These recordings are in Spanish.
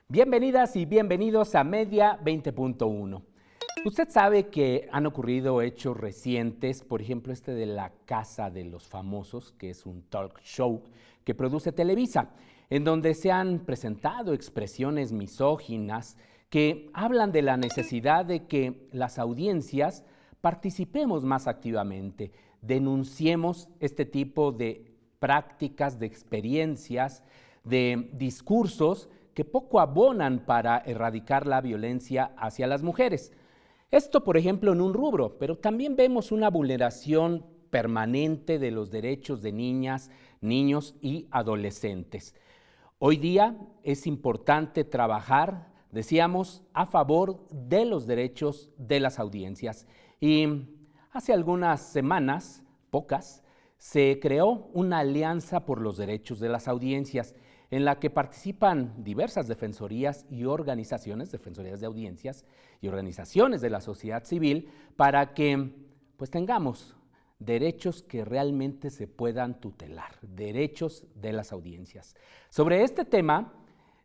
Bienvenidas y bienvenidos a Media 20.1. Usted sabe que han ocurrido hechos recientes, por ejemplo este de la Casa de los Famosos, que es un talk show que produce Televisa, en donde se han presentado expresiones misóginas que hablan de la necesidad de que las audiencias participemos más activamente, denunciemos este tipo de prácticas, de experiencias, de discursos que poco abonan para erradicar la violencia hacia las mujeres. Esto, por ejemplo, en un rubro, pero también vemos una vulneración permanente de los derechos de niñas, niños y adolescentes. Hoy día es importante trabajar, decíamos, a favor de los derechos de las audiencias. Y hace algunas semanas, pocas, se creó una alianza por los derechos de las audiencias, en la que participan diversas defensorías y organizaciones, defensorías de audiencias y organizaciones de la sociedad civil, para que tengamos derechos que realmente se puedan tutelar, derechos de las audiencias. Sobre este tema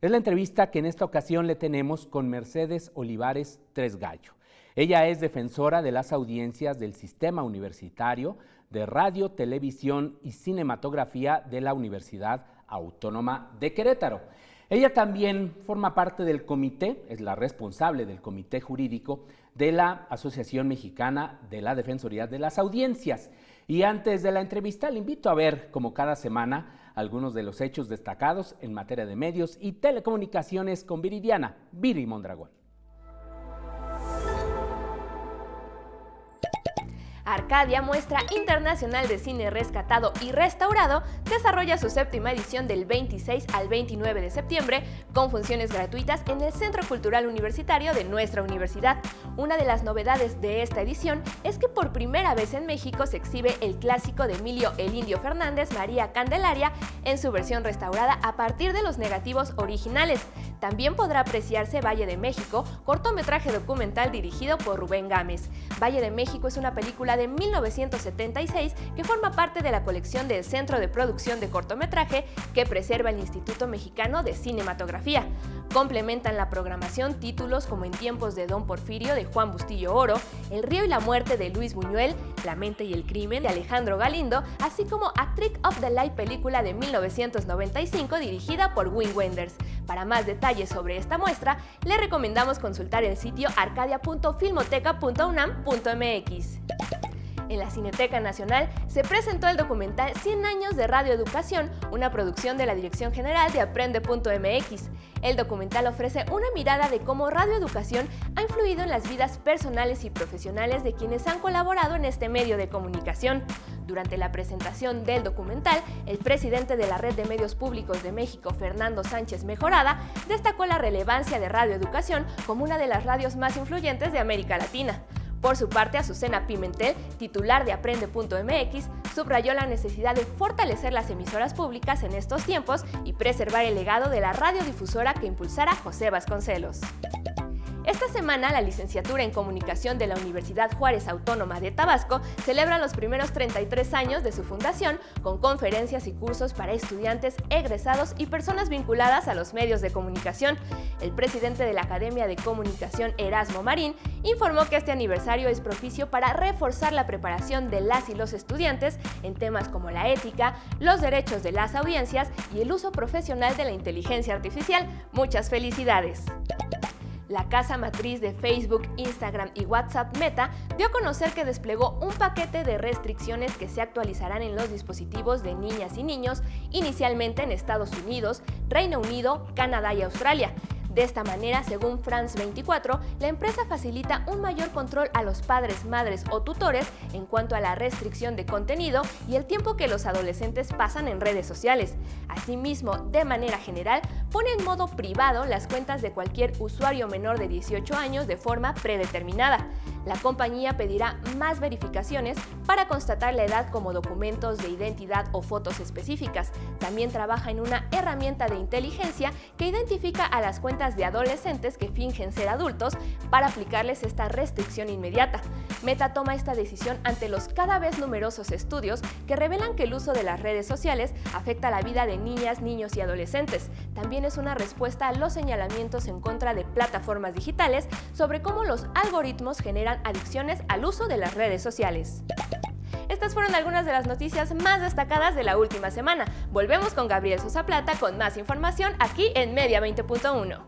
es la entrevista que en esta ocasión le tenemos con Mercedes Olivares Tresgallo. Ella es defensora de las audiencias del Sistema Universitario de Radio, Televisión y Cinematografía de la Universidad Autónoma de Querétaro. Ella también forma parte del comité, es la responsable del comité jurídico de la Asociación Mexicana de la Defensoría de las Audiencias. Y antes de la entrevista le invito a ver, como cada semana, algunos de los hechos destacados en materia de medios y telecomunicaciones con Viridiana, Viri Mondragón. Arcadia, Muestra Internacional de Cine Rescatado y Restaurado, desarrolla su séptima edición del 26 al 29 de septiembre con funciones gratuitas en el Centro Cultural Universitario de nuestra universidad. Una de las novedades de esta edición es que por primera vez en México se exhibe el clásico de Emilio "El Indio" Fernández, María Candelaria, en su versión restaurada a partir de los negativos originales. También podrá apreciarse Valle de México, cortometraje documental dirigido por Rubén Gámez. Valle de México es una película de 1976 que forma parte de la colección del Centro de Producción de Cortometraje que preserva el Instituto Mexicano de Cinematografía. Complementan la programación títulos como En tiempos de Don Porfirio de Juan Bustillo Oro, El río y la muerte de Luis Buñuel, La mente y el crimen de Alejandro Galindo, así como A Trick of the Light, película de 1995 dirigida por Wim Wenders. Para más detalles sobre esta muestra, le recomendamos consultar el sitio arcadia.filmoteca.unam.mx. En la Cineteca Nacional se presentó el documental 100 años de radioeducación, una producción de la Dirección General de Aprende.mx. El documental ofrece una mirada de cómo radioeducación ha influido en las vidas personales y profesionales de quienes han colaborado en este medio de comunicación. Durante la presentación del documental, el presidente de la Red de Medios Públicos de México, Fernando Sánchez Mejorada, destacó la relevancia de radioeducación como una de las radios más influyentes de América Latina. Por su parte, Azucena Pimentel, titular de Aprende.mx, subrayó la necesidad de fortalecer las emisoras públicas en estos tiempos y preservar el legado de la radiodifusora que impulsara José Vasconcelos. Esta semana, la licenciatura en Comunicación de la Universidad Juárez Autónoma de Tabasco celebra los primeros 33 años de su fundación con conferencias y cursos para estudiantes, egresados y personas vinculadas a los medios de comunicación. El presidente de la Academia de Comunicación, Erasmo Marín, informó que este aniversario es propicio para reforzar la preparación de las y los estudiantes en temas como la ética, los derechos de las audiencias y el uso profesional de la inteligencia artificial. ¡Muchas felicidades! La casa matriz de Facebook, Instagram y WhatsApp, Meta, dio a conocer que desplegó un paquete de restricciones que se actualizarán en los dispositivos de niñas y niños, inicialmente en Estados Unidos, Reino Unido, Canadá y Australia. De esta manera, según France 24, la empresa facilita un mayor control a los padres, madres o tutores en cuanto a la restricción de contenido y el tiempo que los adolescentes pasan en redes sociales. Asimismo, de manera general, pone en modo privado las cuentas de cualquier usuario menor de 18 años de forma predeterminada. La compañía pedirá más verificaciones para constatar la edad, como documentos de identidad o fotos específicas. También trabaja en una herramienta de inteligencia que identifica a las cuentas de adolescentes que fingen ser adultos para aplicarles esta restricción inmediata. Meta toma esta decisión ante los cada vez numerosos estudios que revelan que el uso de las redes sociales afecta la vida de niñas, niños y adolescentes. También es una respuesta a los señalamientos en contra de plataformas digitales sobre cómo los algoritmos generan adicciones al uso de las redes sociales. Estas fueron algunas de las noticias más destacadas de la última semana. Volvemos con Gabriel Sosa Plata con más información aquí en Media 20.1.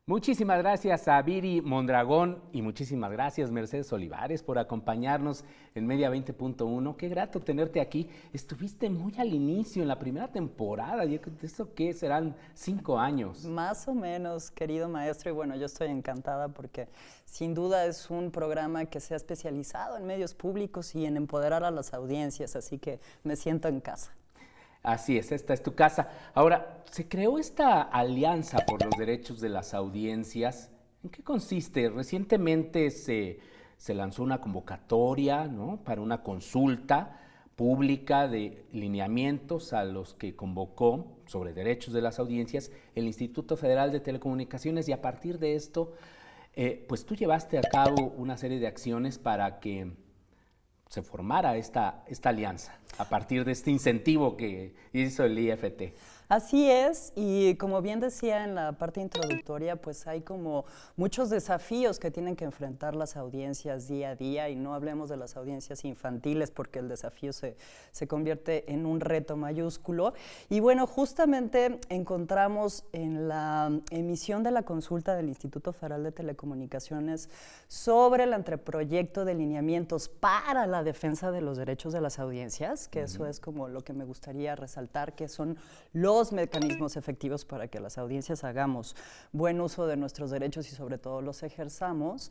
Muchísimas gracias a Viri Mondragón y muchísimas gracias Mercedes Olivares por acompañarnos en Media 20.1. Qué grato tenerte aquí. Estuviste muy al inicio, en la primera temporada. ¿Esto qué? ¿Serán 5 años? Más o menos, querido maestro. Y bueno, yo estoy encantada porque sin duda es un programa que se ha especializado en medios públicos y en empoderar a las audiencias. Así que me siento en casa. Así es, esta es tu casa. Ahora, se creó esta alianza por los derechos de las audiencias. ¿En qué consiste? Recientemente se lanzó una convocatoria, ¿no?, para una consulta pública de lineamientos a los que convocó sobre derechos de las audiencias el Instituto Federal de Telecomunicaciones, y a partir de esto, pues tú llevaste a cabo una serie de acciones para que se formara esta alianza a partir de este incentivo que hizo el IFT. Así es, y como bien decía en la parte introductoria, pues hay como muchos desafíos que tienen que enfrentar las audiencias día a día, y no hablemos de las audiencias infantiles porque el desafío se convierte en un reto mayúsculo. Y bueno, justamente encontramos en la emisión de la consulta del Instituto Federal de Telecomunicaciones sobre el anteproyecto de lineamientos para la defensa de los derechos de las audiencias, que eso es como lo que me gustaría resaltar, que son los mecanismos efectivos para que las audiencias hagamos buen uso de nuestros derechos y sobre todo los ejerzamos.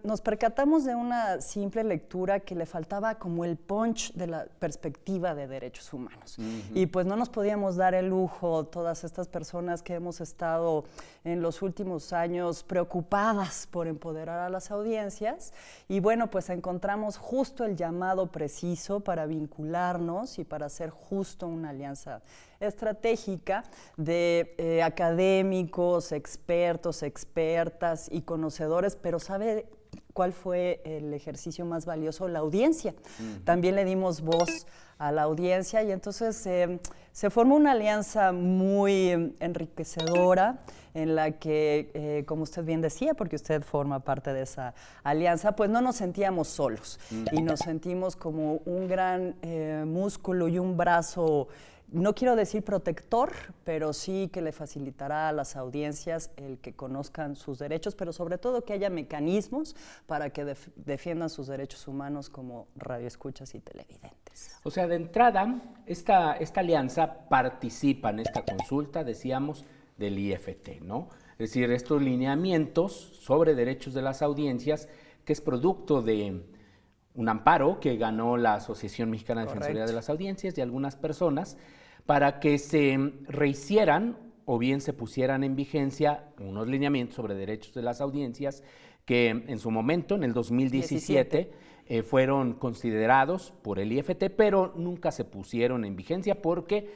Nos percatamos de una simple lectura que le faltaba como el punch de la perspectiva de derechos humanos. Y pues no nos podíamos dar el lujo, todas estas personas que hemos estado en los últimos años preocupadas por empoderar a las audiencias, y bueno, pues encontramos justo el llamado preciso para vincularnos y para hacer justo una alianza estratégica de académicos, expertos, expertas y conocedores, pero ¿sabe cuál fue el ejercicio más valioso? La audiencia. También le dimos voz a la audiencia, y entonces se formó una alianza muy enriquecedora en la que, como usted bien decía, porque usted forma parte de esa alianza, pues no nos sentíamos solos y nos sentimos como un gran músculo y un brazo, no quiero decir protector, pero sí que le facilitará a las audiencias el que conozcan sus derechos, pero sobre todo que haya mecanismos para que defiendan sus derechos humanos como radioescuchas y televidentes. O sea, de entrada, esta alianza participa en esta consulta, decíamos, del IFT, ¿no? Es decir, estos lineamientos sobre derechos de las audiencias, que es producto de un amparo que ganó la Asociación Mexicana de Defensoría de las Audiencias y algunas personas, para que se rehicieran o bien se pusieran en vigencia unos lineamientos sobre derechos de las audiencias que en su momento, en el 2017, fueron considerados por el IFT, pero nunca se pusieron en vigencia porque,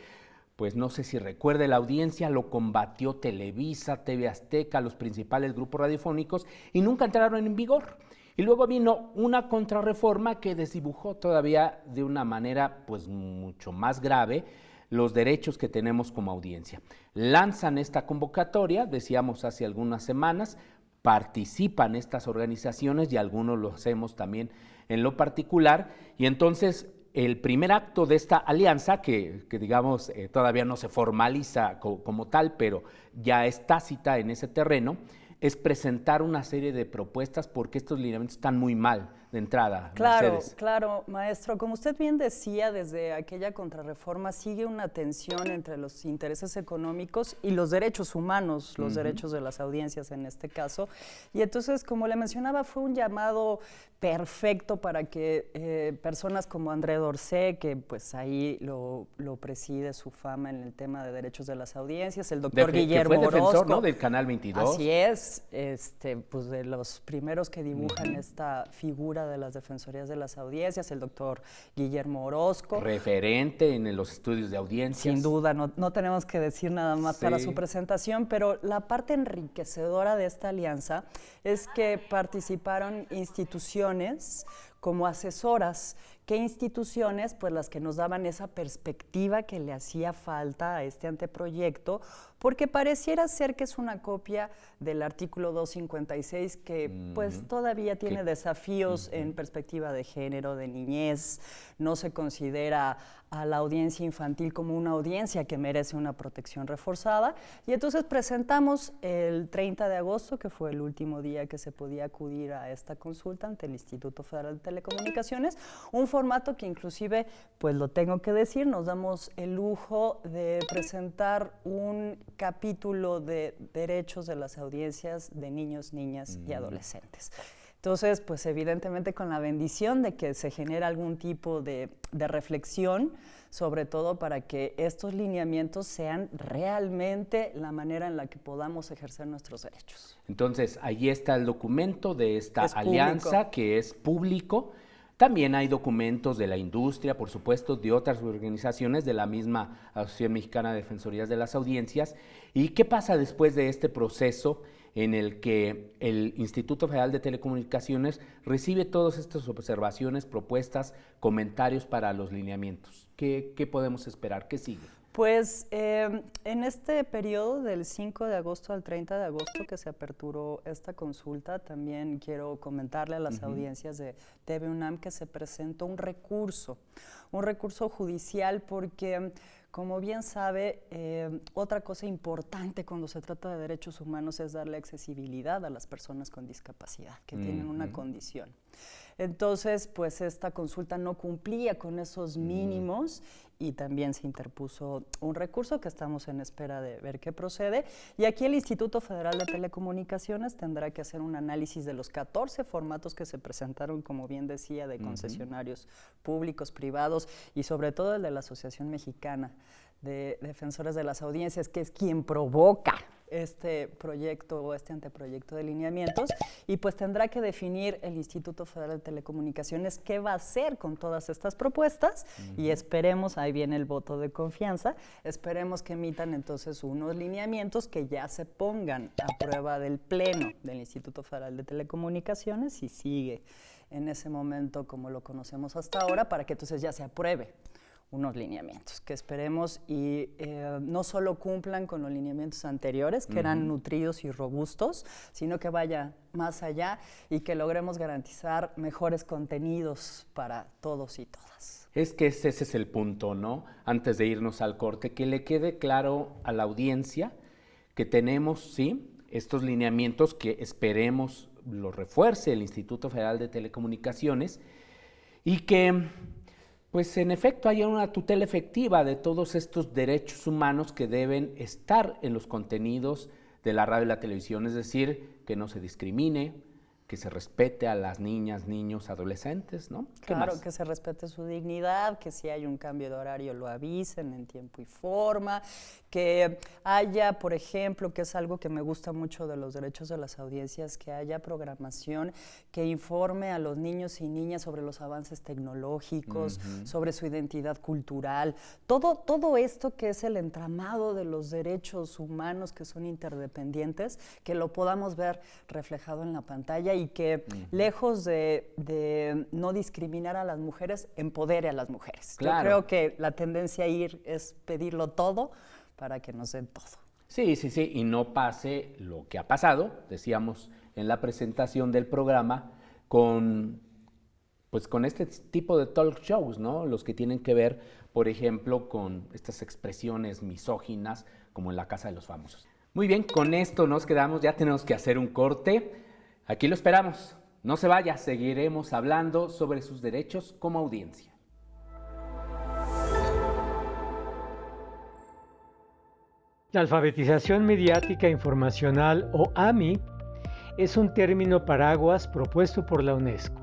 pues no sé si recuerde la audiencia, lo combatió Televisa, TV Azteca, los principales grupos radiofónicos, y nunca entraron en vigor. Y luego vino una contrarreforma que desdibujó todavía de una manera pues mucho más grave los derechos que tenemos como audiencia. Lanzan esta convocatoria, decíamos hace algunas semanas, participan estas organizaciones y algunos lo hacemos también en lo particular, y entonces el primer acto de esta alianza, que digamos todavía no se formaliza como tal, pero ya es tácita en ese terreno, es presentar una serie de propuestas porque estos lineamientos están muy mal de entrada. Claro, Mercedes. claro, maestro. Como usted bien decía, desde aquella contrarreforma sigue una tensión entre los intereses económicos y los derechos humanos, los derechos de las audiencias en este caso. Y entonces, como le mencionaba, fue un llamado perfecto para que personas como André Dorcé, que pues ahí lo preside su fama en el tema de derechos de las audiencias, el doctor Guillermo que fue defensor, Orozco, ¿no?, del Canal 22. Así es, pues de los primeros que dibujan esta figura jefatura de las Defensorías de las Audiencias, el doctor Guillermo Orozco. Referente en los estudios de audiencias. Sin duda, no tenemos que decir nada más para su presentación, pero la parte enriquecedora de esta alianza es que participaron instituciones como asesoras. ¿Qué instituciones? Pues las que nos daban esa perspectiva que le hacía falta a este anteproyecto, porque pareciera ser que es una copia del artículo 256 que pues todavía tiene desafíos en perspectiva de género, de niñez, no se considera a la audiencia infantil como una audiencia que merece una protección reforzada, y entonces presentamos el 30 de agosto, que fue el último día que se podía acudir a esta consulta ante el Instituto Federal de Telecomunicaciones, un formato que inclusive, pues lo tengo que decir, nos damos el lujo de presentar un capítulo de derechos de las audiencias de niños, niñas y adolescentes. Entonces, pues evidentemente con la bendición de que se genere algún tipo de reflexión, sobre todo para que estos lineamientos sean realmente la manera en la que podamos ejercer nuestros derechos. Entonces, ahí está el documento de esta alianza que es público. También hay documentos de la industria, por supuesto, de otras organizaciones, de la misma Asociación Mexicana de Defensorías de las Audiencias. ¿Y qué pasa después de este proceso en el que el Instituto Federal de Telecomunicaciones recibe todas estas observaciones, propuestas, comentarios para los lineamientos? ¿Qué podemos esperar? ¿Qué sigue? Pues en este periodo del 5 de agosto al 30 de agosto que se aperturó esta consulta, también quiero comentarle a las audiencias de TV UNAM que se presentó un recurso judicial porque, como bien sabe, otra cosa importante cuando se trata de derechos humanos es darle accesibilidad a las personas con discapacidad que tienen una condición. Entonces, pues esta consulta no cumplía con esos mínimos y también se interpuso un recurso que estamos en espera de ver qué procede. Y aquí el Instituto Federal de Telecomunicaciones tendrá que hacer un análisis de los 14 formatos que se presentaron, como bien decía, de concesionarios públicos, privados y sobre todo el de la Asociación Mexicana de Defensores de las Audiencias, que es quien provoca este proyecto o este anteproyecto de lineamientos, y pues tendrá que definir el Instituto Federal de Telecomunicaciones qué va a hacer con todas estas propuestas y esperemos, ahí viene el voto de confianza, esperemos que emitan entonces unos lineamientos que ya se pongan a prueba del Pleno del Instituto Federal de Telecomunicaciones y sigue en ese momento como lo conocemos hasta ahora para que entonces ya se apruebe unos lineamientos que esperemos y no solo cumplan con los lineamientos anteriores, que eran nutridos y robustos, sino que vaya más allá y que logremos garantizar mejores contenidos para todos y todas. Es que ese es el punto, ¿no? Antes de irnos al corte, que le quede claro a la audiencia que tenemos, sí, estos lineamientos que esperemos los refuerce el Instituto Federal de Telecomunicaciones y que pues en efecto haya una tutela efectiva de todos estos derechos humanos que deben estar en los contenidos de la radio y la televisión, es decir, que no se discrimine, que se respete a las niñas, niños, adolescentes, ¿no? Claro, que se respete su dignidad, que si hay un cambio de horario lo avisen en tiempo y forma, que haya, por ejemplo, que es algo que me gusta mucho de los derechos de las audiencias, que haya programación que informe a los niños y niñas sobre los avances tecnológicos, sobre su identidad cultural, todo esto que es el entramado de los derechos humanos que son interdependientes, que lo podamos ver reflejado en la pantalla y que lejos de no discriminar a las mujeres, empodere a las mujeres. Claro. Yo creo que la tendencia a ir es pedirlo todo para que nos den todo. Sí, y no pase lo que ha pasado, decíamos en la presentación del programa, con este tipo de talk shows, ¿no? Los que tienen que ver, por ejemplo, con estas expresiones misóginas, como en La Casa de los Famosos. Muy bien, con esto nos quedamos, ya tenemos que hacer un corte. Aquí lo esperamos. No se vaya, seguiremos hablando sobre sus derechos como audiencia. La alfabetización mediática informacional, o AMI, es un término paraguas propuesto por la UNESCO.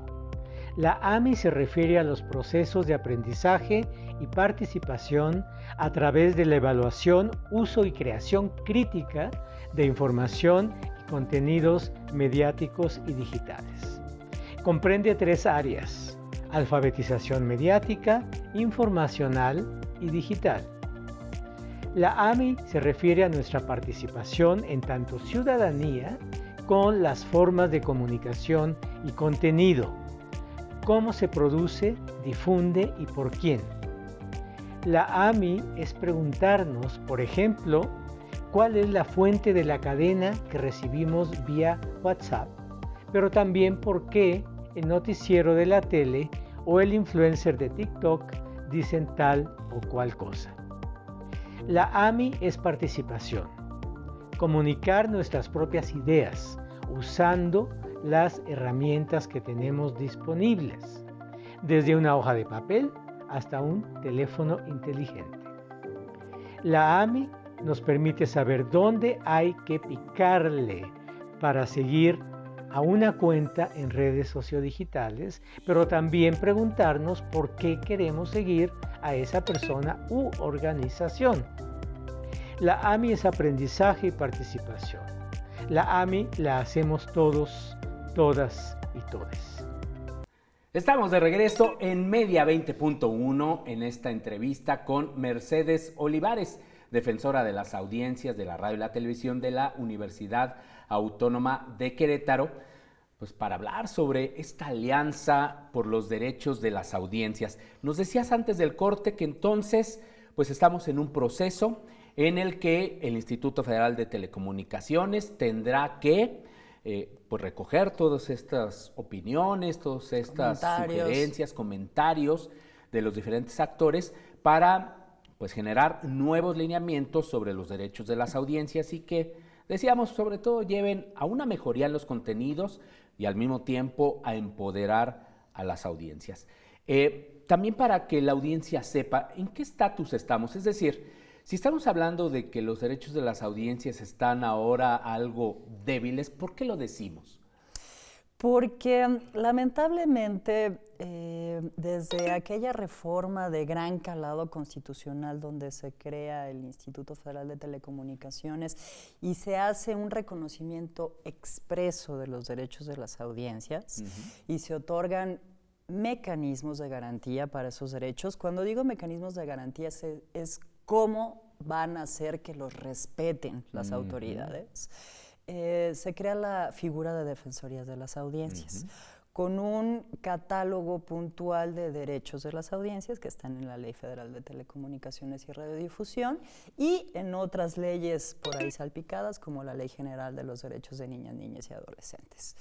La AMI se refiere a los procesos de aprendizaje y participación a través de la evaluación, uso y creación crítica de información y contenidos mediáticos y digitales. Comprende 3 áreas: alfabetización mediática, informacional y digital. La AMI se refiere a nuestra participación en tanto ciudadanía con las formas de comunicación y contenido, cómo se produce, difunde y por quién. La AMI es preguntarnos, por ejemplo, cuál es la fuente de la cadena que recibimos vía WhatsApp, pero también por qué el noticiero de la tele o el influencer de TikTok dicen tal o cual cosa. La AMI es participación, comunicar nuestras propias ideas usando las herramientas que tenemos disponibles, desde una hoja de papel hasta un teléfono inteligente. La AMI nos permite saber dónde hay que picarle para seguir a una cuenta en redes sociodigitales, pero también preguntarnos por qué queremos seguir a esa persona u organización. La AMI es aprendizaje y participación. La AMI la hacemos todos, todas y todes. Estamos de regreso en Media 20.1 en esta entrevista con Mercedes Olivares, defensora de las audiencias de la radio y la televisión de la Universidad Autónoma de Querétaro, pues para hablar sobre esta alianza por los derechos de las audiencias. Nos decías antes del corte que entonces pues estamos en un proceso en el que el Instituto Federal de Telecomunicaciones tendrá que pues recoger todas estas opiniones, todas estas sugerencias, comentarios de los diferentes actores para pues generar nuevos lineamientos sobre los derechos de las audiencias y que, decíamos, sobre todo lleven a una mejoría en los contenidos y al mismo tiempo a empoderar a las audiencias. También para que la audiencia sepa en qué estatus estamos, es decir, si estamos hablando de que los derechos de las audiencias están ahora algo débiles, ¿por qué lo decimos? Porque lamentablemente desde aquella reforma de gran calado constitucional donde se crea el Instituto Federal de Telecomunicaciones y se hace un reconocimiento expreso de los derechos de las audiencias y se otorgan mecanismos de garantía para esos derechos. Cuando digo mecanismos de garantía es cómo van a hacer que los respeten las autoridades. Se crea la figura de defensorías de las audiencias, con un catálogo puntual de derechos de las audiencias que están en la Ley Federal de Telecomunicaciones y Radiodifusión y en otras leyes por ahí salpicadas, como la Ley General de los Derechos de Niñas, Niños y Adolescentes.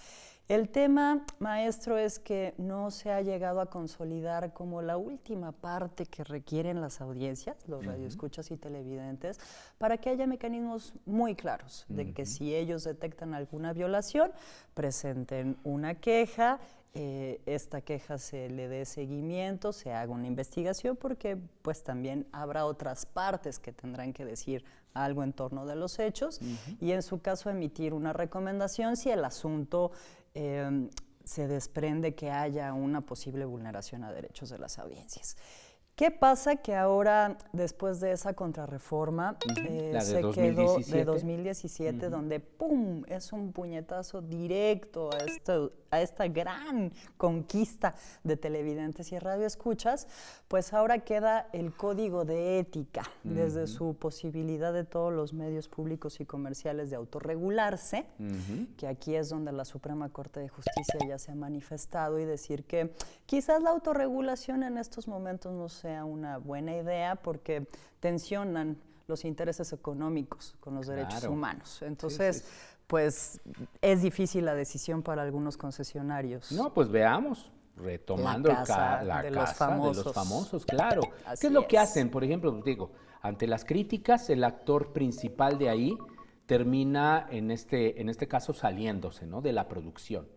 El tema, maestro, es que no se ha llegado a consolidar como la última parte que requieren las audiencias, los radioescuchas y televidentes, para que haya mecanismos muy claros de que si ellos detectan alguna violación, presenten una queja, esta queja se le dé seguimiento, se haga una investigación, porque pues también habrá otras partes que tendrán que decir algo en torno de los hechos y en su caso emitir una recomendación si el asunto se desprende que haya una posible vulneración a derechos de las audiencias. ¿Qué pasa? Que ahora, después de esa contrarreforma, se 2017. Quedó de 2017, donde ¡pum!, es un puñetazo directo a esta gran conquista de televidentes y radioescuchas, pues ahora queda el código de ética, desde su posibilidad de todos los medios públicos y comerciales de autorregularse, que aquí es donde la Suprema Corte de Justicia ya se ha manifestado y decir que quizás la autorregulación en estos momentos no sea una buena idea porque tensionan los intereses económicos con los derechos humanos. Entonces, pues es difícil la decisión para algunos concesionarios. No, pues veamos, retomando la casa de los famosos, claro. ¿Qué es lo que hacen? Por ejemplo, digo, ante las críticas, el actor principal de ahí termina, en este caso, saliéndose, ¿no?, de la producción.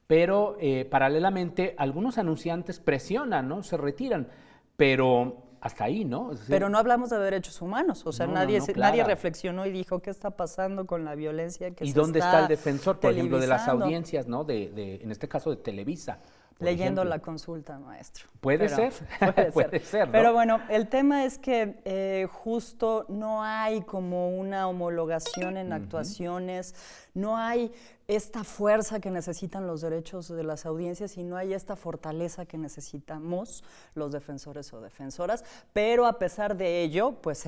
Pero paralelamente, algunos anunciantes presionan, ¿no?, se retiran. Pero hasta ahí, ¿no? Es decir, pero no hablamos de derechos humanos, o sea, nadie reflexionó y dijo qué está pasando con la violencia que se está ¿y dónde está el defensor, por ejemplo, de las audiencias, ¿no? En este caso de Televisa. Leyendo la consulta, maestro. Puede ser, ¿no? Pero bueno, el tema es que justo no hay como una homologación en actuaciones, no hay esta fuerza que necesitan los derechos de las audiencias y no hay esta fortaleza que necesitamos los defensores o defensoras, pero a pesar de ello, pues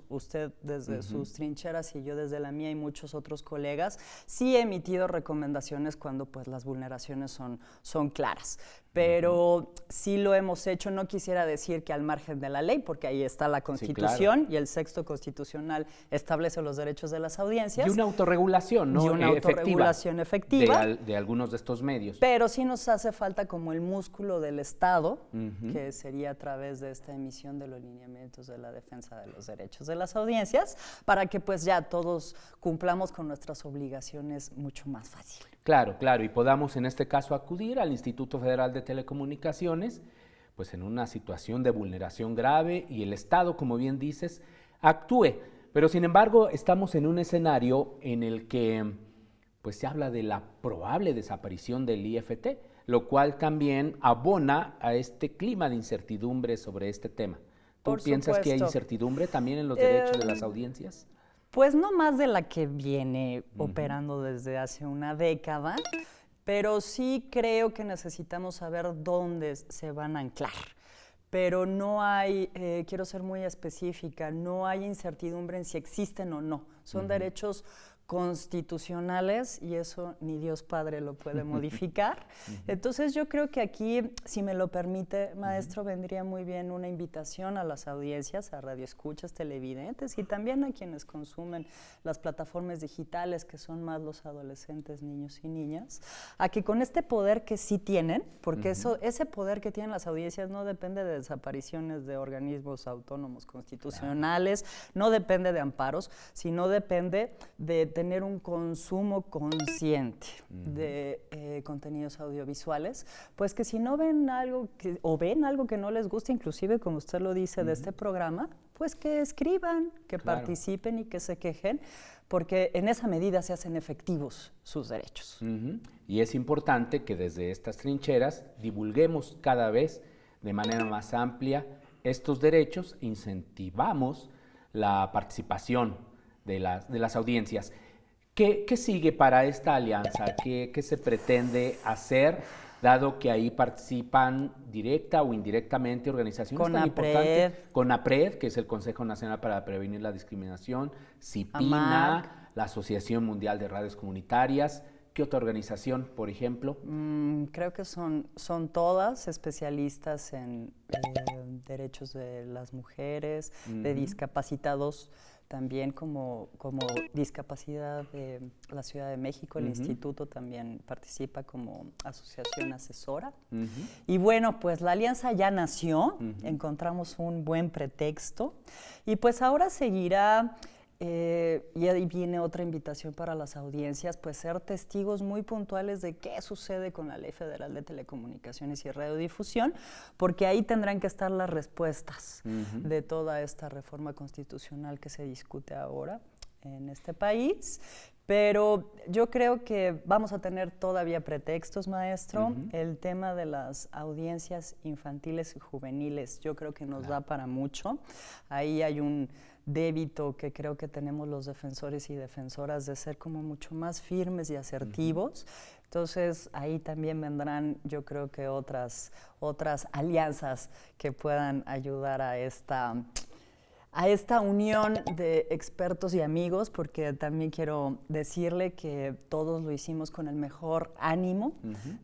usted desde sus trincheras y yo desde la mía y muchos otros colegas, sí he emitido recomendaciones cuando pues las vulneraciones son claras. Pero sí lo hemos hecho, no quisiera decir que al margen de la ley, porque ahí está la Constitución, sí, claro, y el sexto constitucional establece los derechos de las audiencias. Y una autorregulación, ¿no? Y una autorregulación efectiva. De algunos de estos medios. Pero sí nos hace falta como el músculo del Estado, que sería a través de esta emisión de los lineamientos de la defensa de los derechos de las audiencias, para que pues ya todos cumplamos con nuestras obligaciones mucho más fácil. Claro, claro, y podamos en este caso acudir al Instituto Federal de Telecomunicaciones, pues en una situación de vulneración grave y el Estado, como bien dices, actúe. Pero sin embargo, estamos en un escenario en el que pues se habla de la probable desaparición del IFT, lo cual también abona a este clima de incertidumbre sobre este tema. ¿Tú piensas que hay incertidumbre también en los derechos de las audiencias? Pues no más de la que viene operando desde hace una década, pero sí creo que necesitamos saber dónde se van a anclar. Pero no hay, quiero ser muy específica, no hay incertidumbre en si existen o no. Son derechos constitucionales y eso ni Dios Padre lo puede modificar. Entonces yo creo que aquí, si me lo permite, maestro, vendría muy bien una invitación a las audiencias, a radioescuchas, televidentes y también a quienes consumen las plataformas digitales, que son más los adolescentes, niños y niñas, a que con este poder que sí tienen, porque ese poder que tienen las audiencias no depende de desapariciones de organismos autónomos constitucionales, no depende de amparos, sino depende de tener un consumo consciente de contenidos audiovisuales, pues que si no ven algo o ven algo que no les gusta, inclusive como usted lo dice de este programa, pues que escriban, que participen y que se quejen, porque en esa medida se hacen efectivos sus derechos. Y es importante que desde estas trincheras divulguemos cada vez de manera más amplia estos derechos, incentivamos la participación de las audiencias. ¿Qué sigue para esta alianza? ¿Qué se pretende hacer, dado que ahí participan directa o indirectamente organizaciones tan importantes? CONAPRED, que es el Consejo Nacional para Prevenir la Discriminación, CIPINA, AMAC, la Asociación Mundial de Radios Comunitarias. ¿Qué otra organización, por ejemplo? Creo que son todas especialistas en derechos de las mujeres, de discapacitados, también como discapacidad de la Ciudad de México, el instituto también participa como asociación asesora. Y bueno, pues la alianza ya nació, encontramos un buen pretexto y pues ahora seguirá. Y ahí viene otra invitación para las audiencias, pues ser testigos muy puntuales de qué sucede con la Ley Federal de Telecomunicaciones y Radiodifusión, porque ahí tendrán que estar las respuestas de toda esta reforma constitucional que se discute ahora en este país. Pero yo creo que vamos a tener todavía pretextos, maestro. El tema de las audiencias infantiles y juveniles yo creo que nos da para mucho. Ahí hay un débito que creo que tenemos los defensores y defensoras de ser como mucho más firmes y asertivos. Entonces ahí también vendrán, yo creo que otras alianzas que puedan ayudar a esta unión de expertos y amigos, porque también quiero decirle que todos lo hicimos con el mejor ánimo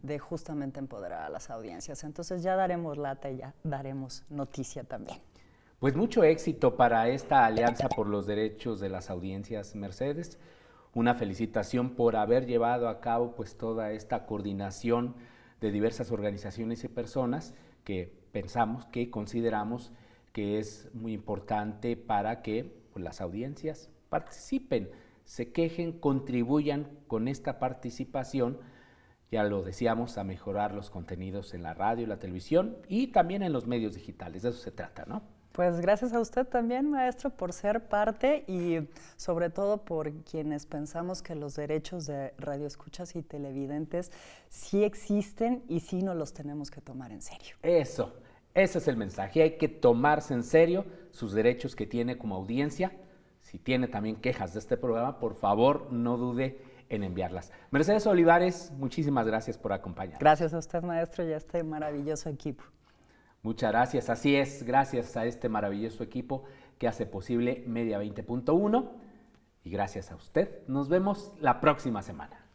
de justamente empoderar a las audiencias. Entonces ya daremos lata y ya daremos noticia también. Pues mucho éxito para esta Alianza por los Derechos de las Audiencias, Mercedes. Una felicitación por haber llevado a cabo pues toda esta coordinación de diversas organizaciones y personas que pensamos, que consideramos que es muy importante para que pues, las audiencias participen, se quejen, contribuyan con esta participación, ya lo decíamos, a mejorar los contenidos en la radio, la televisión y también en los medios digitales. De eso se trata, ¿no? Pues gracias a usted también, maestro, por ser parte y sobre todo por quienes pensamos que los derechos de radioescuchas y televidentes sí existen y sí nos los tenemos que tomar en serio. Ese es el mensaje. Hay que tomarse en serio sus derechos que tiene como audiencia. Si tiene también quejas de este programa, por favor, no dude en enviarlas. Mercedes Olivares, muchísimas gracias por acompañarnos. Gracias a usted, maestro, y a este maravilloso equipo. Muchas gracias, así es, gracias a este maravilloso equipo que hace posible Media 20.1 y gracias a usted. Nos vemos la próxima semana.